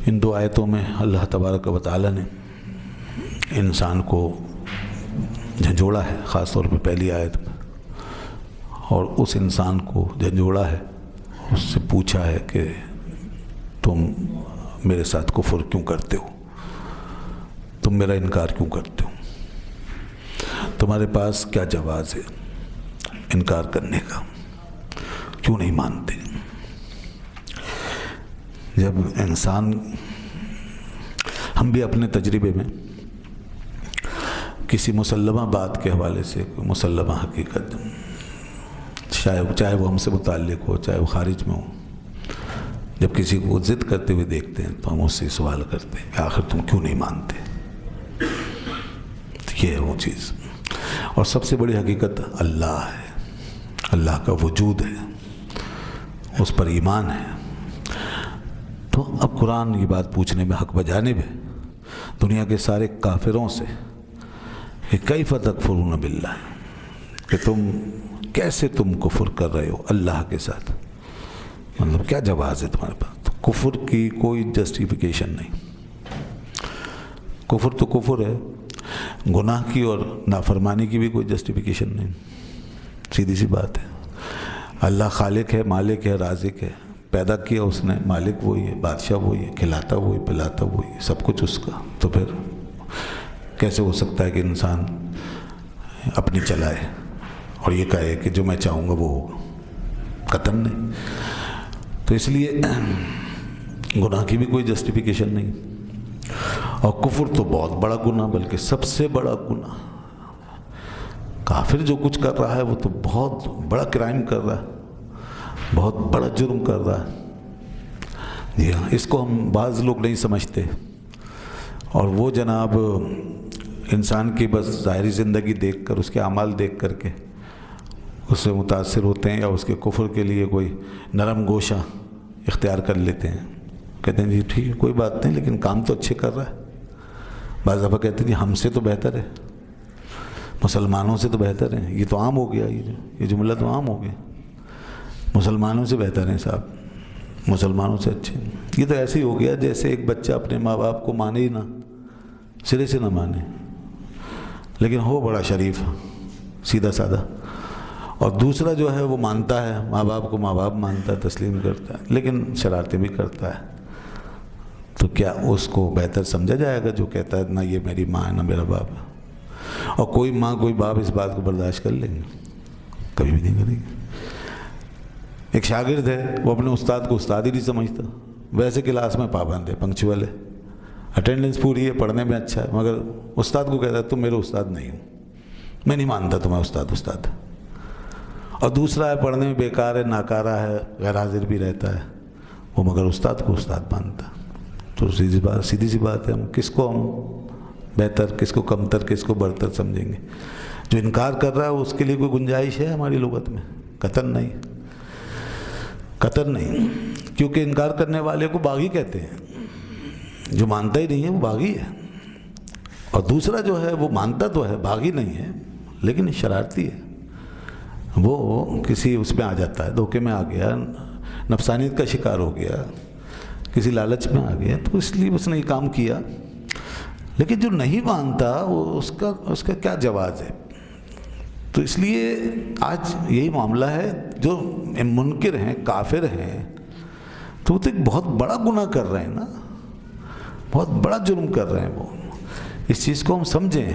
ان دو آیتوں میں اللہ تبارک و تعالی نے انسان کو جھنجھوڑا ہے، خاص طور پہ پہلی آیت میں، اور اس انسان کو جھنجھوڑا ہے، اس سے پوچھا ہے کہ تم میرے ساتھ کفر کیوں کرتے ہو، تم میرا انکار کیوں کرتے ہو، تمہارے پاس کیا جواز ہے انکار کرنے کا، کیوں نہیں مانتے؟ جب انسان، ہم بھی اپنے تجربے میں کسی مسلمہ بات کے حوالے سے، کوئی مسلمہ حقیقت، چاہے وہ ہم سے متعلق ہو، چاہے وہ خارج میں ہو، جب کسی کو ضد کرتے ہوئے دیکھتے ہیں تو ہم اس سے سوال کرتے ہیں کہ آخر تم کیوں نہیں مانتے؟ یہ ہے وہ چیز، اور سب سے بڑی حقیقت اللہ ہے، اللہ کا وجود ہے، اس پر ایمان ہے۔ تو اب قرآن یہ بات پوچھنے میں حق بجانب ہے دنیا کے سارے کافروں سے کہ کیف تکفرون باللہ، کہ کیسے تم کفر کر رہے ہو اللہ کے ساتھ، مطلب کیا جواز ہے تمہارے پاس؟ تو کفر کی کوئی جسٹیفیکیشن نہیں، کفر تو کفر ہے، گناہ کی اور نافرمانی کی بھی کوئی جسٹیفیکیشن نہیں، سیدھی سی بات ہے۔ اللہ خالق ہے، مالک ہے، رازق ہے، پیدا کیا اس نے، مالک وہی ہے، بادشاہ وہی ہے، کھلاتا وہی، پلاتا وہی، سب کچھ اس کا، تو پھر کیسے ہو سکتا ہے کہ انسان اپنی چلائے اور یہ کہے کہ جو میں چاہوں گا وہ ہوگا؟ قطعاً نہیں۔ تو اس لیے گناہ کی بھی کوئی جسٹیفیکیشن نہیں، اور کفر تو بہت بڑا گناہ، بلکہ سب سے بڑا گناہ، کافر جو کچھ کر رہا ہے وہ تو بہت بڑا کرائم کر رہا ہے، بہت بڑا جرم کر رہا ہے۔ جی ہاں، اس کو ہم بعض لوگ نہیں سمجھتے، اور وہ جناب انسان کی بس ظاہری زندگی دیکھ کر، اس کے اعمال دیکھ کر کے اس سے متاثر ہوتے ہیں، یا اس کے کفر کے لیے کوئی نرم گوشہ اختیار کر لیتے ہیں، کہتے ہیں جی ٹھیک ہے کوئی بات نہیں، لیکن کام تو اچھے کر رہا ہے۔ بعض دفعہ کہتے ہیں جی ہم سے تو بہتر ہے، مسلمانوں سے تو بہتر ہے، یہ تو عام ہو گیا، یہ جملہ تو عام ہو گیا، مسلمانوں سے بہتر ہیں صاحب، مسلمانوں سے اچھے۔ یہ تو ایسے ہی ہو گیا جیسے ایک بچہ اپنے ماں باپ کو مانے ہی نہ، سرے سے نہ مانے، لیکن ہو بڑا شریف، سیدھا سادہ، اور دوسرا جو ہے وہ مانتا ہے، ماں باپ کو ماں باپ مانتا ہے، تسلیم کرتا ہے، لیکن شرارتیں بھی کرتا ہے۔ تو کیا اس کو بہتر سمجھا جائے گا جو کہتا ہے نہ یہ میری ماں ہے نہ میرا باپ ہے؟ اور کوئی ماں کوئی باپ اس بات کو برداشت کر لیں گے؟ کبھی بھی نہیں کریں گے۔ ایک شاگرد ہے، وہ اپنے استاد کو استاد ہی نہیں سمجھتا، ویسے کلاس میں پابند ہے، پنکچوئل ہے، اٹینڈنس پوری ہے، پڑھنے میں اچھا ہے، مگر استاد کو کہتا ہے تم میرے استاد نہیں ہو، میں نہیں مانتا تمہیں استاد۔ اور دوسرا ہے پڑھنے میں بیکار ہے، ناکارہ ہے، غیر حاضر بھی رہتا ہے، وہ مگر استاد کو استاد مانتا۔ تو سیدھی سی بات ہے، ہم کس کو ہم بہتر، کس کو کمتر، کس کو برتر سمجھیں گے؟ جو انکار کر رہا ہے اس کے لیے کوئی گنجائش ہے ہماری لغت میں؟ قطعاً نہیں، قطعاً نہیں، کیونکہ انکار کرنے والے کو باغی کہتے ہیں، جو مانتا ہی نہیں ہے وہ باغی ہے، اور دوسرا جو ہے وہ مانتا تو ہے، باغی نہیں ہے، لیکن شرارتی ہے، وہ کسی اس میں آ جاتا ہے، دھوکے میں آ گیا، نفسانیت کا شکار ہو گیا، کسی لالچ میں آ گیا، تو اس لیے اس نے یہ کام کیا۔ لیکن جو نہیں مانتا اس کا کیا جواز ہے؟ تو اس لیے آج یہی معاملہ ہے، جو منکر ہیں، کافر ہیں، تو وہ تو ایک بہت بڑا گناہ کر رہے ہیں نا، بہت بڑا جرم کر رہے ہیں وہ، اس چیز کو ہم سمجھیں،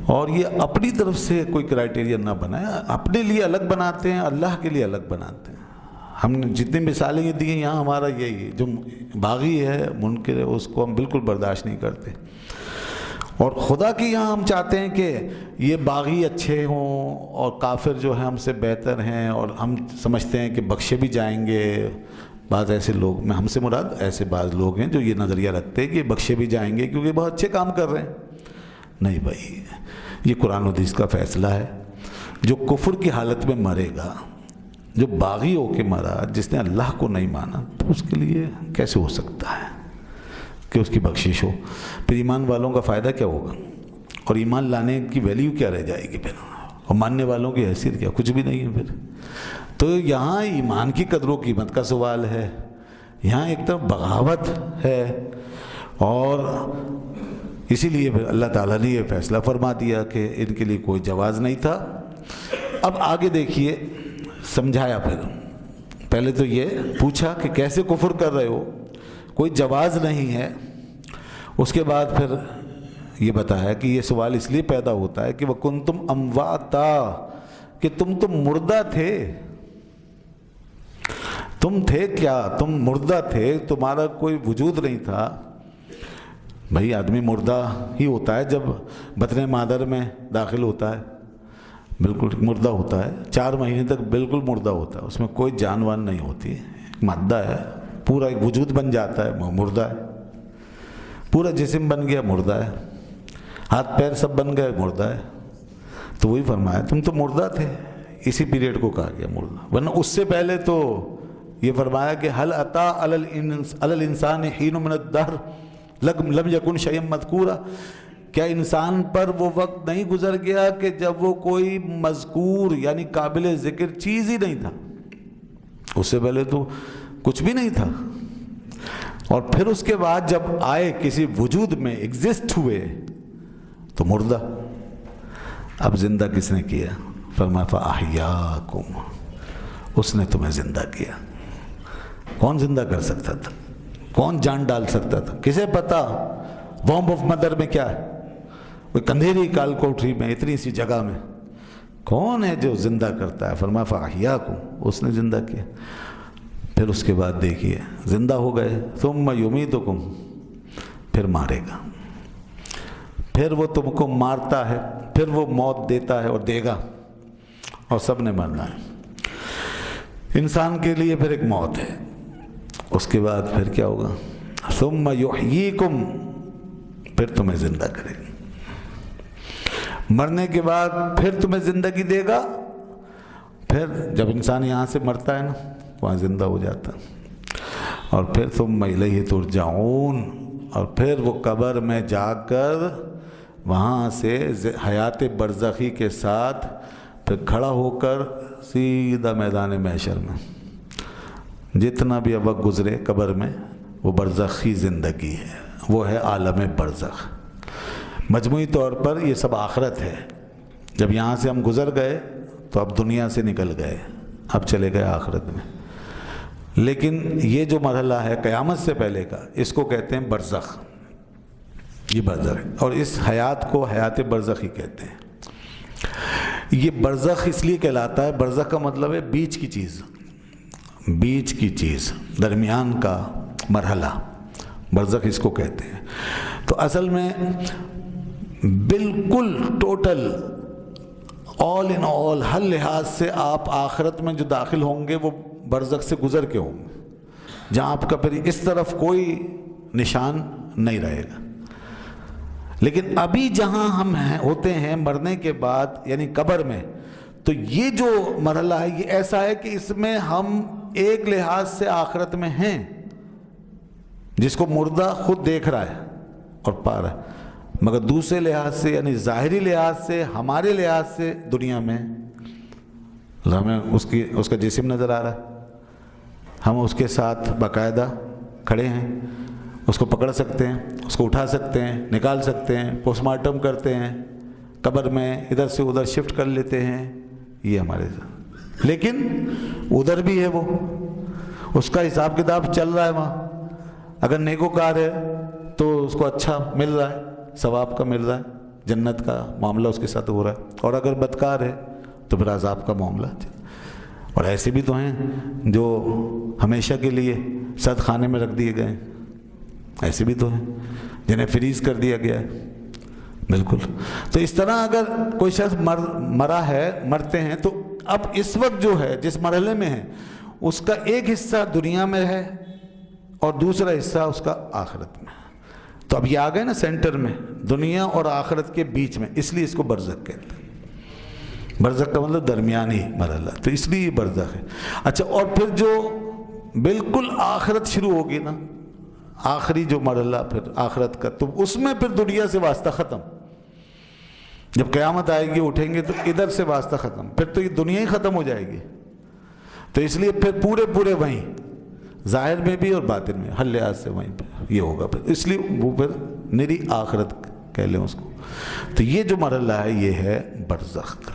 اور یہ اپنی طرف سے کوئی کرائٹیریا نہ بنائیں، اپنے لیے الگ بناتے ہیں، اللہ کے لیے الگ بناتے ہیں۔ ہم نے جتنی مثالیں یہ دی ہیں یہاں، ہمارا یہی جو باغی ہے، منکر ہے، اس کو ہم بالکل برداشت نہیں کرتے، اور خدا کی یہاں ہم چاہتے ہیں کہ یہ باغی اچھے ہوں اور کافر جو ہے ہم سے بہتر ہیں، اور ہم سمجھتے ہیں کہ بخشے بھی جائیں گے۔ بعض ایسے لوگ، میں ہم سے مراد ایسے بعض لوگ ہیں جو یہ نظریہ رکھتے ہیں کہ بخشے بھی جائیں گے کیونکہ بہت اچھے کام کر رہے ہیں۔ نہیں بھائی، یہ قرآن و حدیث کا فیصلہ ہے، جو کفر کی حالت میں مرے گا، جو باغی ہو کے مرا، جس نے اللہ کو نہیں مانا، تو اس کے لیے کیسے ہو سکتا ہے کہ اس کی بخشش ہو؟ پھر ایمان والوں کا فائدہ کیا ہوگا؟ اور ایمان لانے کی ویلیو کیا رہ جائے گی پھر؟ اور ماننے والوں کی حیثیت کیا؟ کچھ بھی نہیں ہے پھر۔ تو یہاں ایمان کی قدر و قیمت کا سوال ہے، یہاں ایک طرف بغاوت ہے، اور اسی لیے پھر اللہ تعالیٰ نے یہ فیصلہ فرما دیا کہ ان کے لیے کوئی جواز نہیں تھا۔ اب آگے دیکھیے، سمجھایا پھر، پہلے تو یہ پوچھا کہ کیسے کفر کر رہے ہو، کوئی جواز نہیں ہے۔ اس کے بعد پھر یہ بتایا کہ یہ سوال اس لیے پیدا ہوتا ہے کہ وَكُنْتُمْ أَمْوَاتًا، کہ تم تو مردہ تھے، تم تھے کیا، تم مردہ تھے، تمہارا کوئی وجود نہیں تھا۔ بھئی آدمی مردہ ہی ہوتا ہے جب بطن مادر میں داخل ہوتا ہے، بالکل مردہ ہوتا ہے، 4 مہینے تک بالکل مردہ ہوتا ہے، اس میں کوئی جان وان نہیں ہوتی، ایک مادہ ہے، پورا ایک وجود بن جاتا ہے، مردہ ہے، پورا جسم بن گیا، مردہ ہے، ہاتھ پیر سب بن گئے، مردہ ہے۔ تو وہی فرمایا تم تو مردہ تھے، اسی پیریڈ کو کہا گیا مردہ، ورنہ اس سے پہلے تو یہ فرمایا کہ هل اتى على الانسان حين من الدهر لم يكن شيئا مذكورا، کیا انسان پر وہ وقت نہیں گزر گیا کہ جب وہ کوئی مذکور یعنی قابل ذکر چیز ہی نہیں تھا، اس سے پہلے تو کچھ بھی نہیں تھا، اور پھر اس کے بعد جب آئے کسی وجود میں ایگزسٹ ہوئے تو مردہ۔ اب زندہ کس نے کیا؟ فرمایا فَأَحْيَاكُمْ، اس نے تمہیں زندہ کیا۔ کون زندہ کر سکتا تھا؟ کون جان ڈال سکتا تھا؟ کسے پتا وارم آف مدر میں کیا ہے؟ وہ کندھیری کال کوٹری میں اتنی سی جگہ میں کون ہے جو زندہ کرتا ہے؟ فرمایا فَأَحْيَاكُمْ، اس نے زندہ کیا۔ پھر اس کے بعد دیکھیے زندہ ہو گئے، ثُمَّ يُمِيتُكُمْ، پھر مارے گا، پھر وہ تم کو مارتا ہے، پھر وہ موت دیتا ہے اور دے گا، اور سب نے مرنا ہے۔ انسان کے لیے پھر ایک موت ہے، اس کے بعد پھر کیا ہوگا؟ ثُمَّ يُحْيِيكُمْ، پھر تمہیں زندہ کرے گا، مرنے کے بعد پھر تمہیں زندگی دے گا۔ پھر جب انسان یہاں سے مرتا ہے نا، وہاں زندہ ہو جاتا، اور پھر ثُمَّ إِلَيْهِ تُرْجَعُونَ، اور پھر وہ قبر میں جا کر وہاں سے حیات برزخی کے ساتھ پھر کھڑا ہو کر سیدھا میدان محشر میں جتنا بھی وقت گزرے قبر میں، وہ برزخی زندگی ہے، وہ ہے عالم برزخ۔ مجموعی طور پر یہ سب آخرت ہے۔ جب یہاں سے ہم گزر گئے تو اب دنیا سے نکل گئے، اب چلے گئے آخرت میں، لیکن یہ جو مرحلہ ہے قیامت سے پہلے کا، اس کو کہتے ہیں برزخ، یہ برزخ ہے، اور اس حیات کو حیات برزخی کہتے ہیں۔ یہ برزخ اس لیے کہلاتا ہے، برزخ کا مطلب ہے بیچ کی چیز، بیچ کی چیز، درمیان کا مرحلہ، برزخ اس کو کہتے ہیں۔ تو اصل میں بالکل ٹوٹل آل ان آل ہر لحاظ سے آپ آخرت میں جو داخل ہوں گے وہ برزخ سے گزر کے ہوں گے، جہاں آپ کا پھر اس طرف کوئی نشان نہیں رہے گا۔ لیکن ابھی جہاں ہم ہوتے ہیں مرنے کے بعد یعنی قبر میں، تو یہ جو مرحلہ ہے یہ ایسا ہے کہ اس میں ہم ایک لحاظ سے آخرت میں ہیں، جس کو مردہ خود دیکھ رہا ہے اور پا رہا ہے، مگر دوسرے لحاظ سے یعنی ظاہری لحاظ سے، ہمارے لحاظ سے دنیا میں ہمیں اس کا جسم نظر آ رہا ہے، ہم اس کے ساتھ باقاعدہ کھڑے ہیں، اس کو پکڑ سکتے ہیں، اس کو اٹھا سکتے ہیں، نکال سکتے ہیں، پوسٹ مارٹم کرتے ہیں، قبر میں ادھر سے ادھر شفٹ کر لیتے ہیں، یہ ہمارے ساتھ۔ لیکن ادھر بھی ہے وہ، اس کا حساب کتاب چل رہا ہے وہاں، اگر نیکوکار ہے تو اس کو اچھا مل رہا ہے، ثواب کا مل رہا ہے، جنت کا معاملہ اس کے ساتھ ہو رہا ہے، اور اگر بدکار ہے تو پھر عذاب کا معاملہ۔ اور ایسے بھی تو ہیں جو ہمیشہ کے لیے سد خانے میں رکھ دیے گئے، ایسے بھی تو ہیں جنہیں فریز کر دیا گیا ہے، بالکل۔ تو اس طرح اگر کوئی شخص مرا ہے، مرتے ہیں، تو اب اس وقت جو ہے جس مرحلے میں ہے اس کا ایک حصہ دنیا میں ہے اور دوسرا حصہ اس کا آخرت میں۔ تو اب یہ آ گئے نا سینٹر میں، دنیا اور آخرت کے بیچ میں، اس لیے اس کو برزخ کہتے ہیں۔ برزخ کا مطلب درمیانی مرحلہ، تو اس لیے یہ برزخ ہے۔ اچھا، اور پھر جو بالکل آخرت شروع ہوگی نا، آخری جو مرحلہ پھر آخرت کا، تو اس میں پھر دنیا سے واسطہ ختم۔ جب قیامت آئے گی، اٹھیں گے، تو ادھر سے واسطہ ختم، پھر تو یہ دنیا ہی ختم ہو جائے گی۔ تو اس لیے پھر پورے وہیں ظاہر میں بھی اور باطن میں، ہر لحاظ سے وہیں پہ یہ ہوگا پھر، اس لیے وہ پھر نری آخرت کہہ لیں اس کو. تو یہ جو مرحلہ ہے یہ ہے برزخ.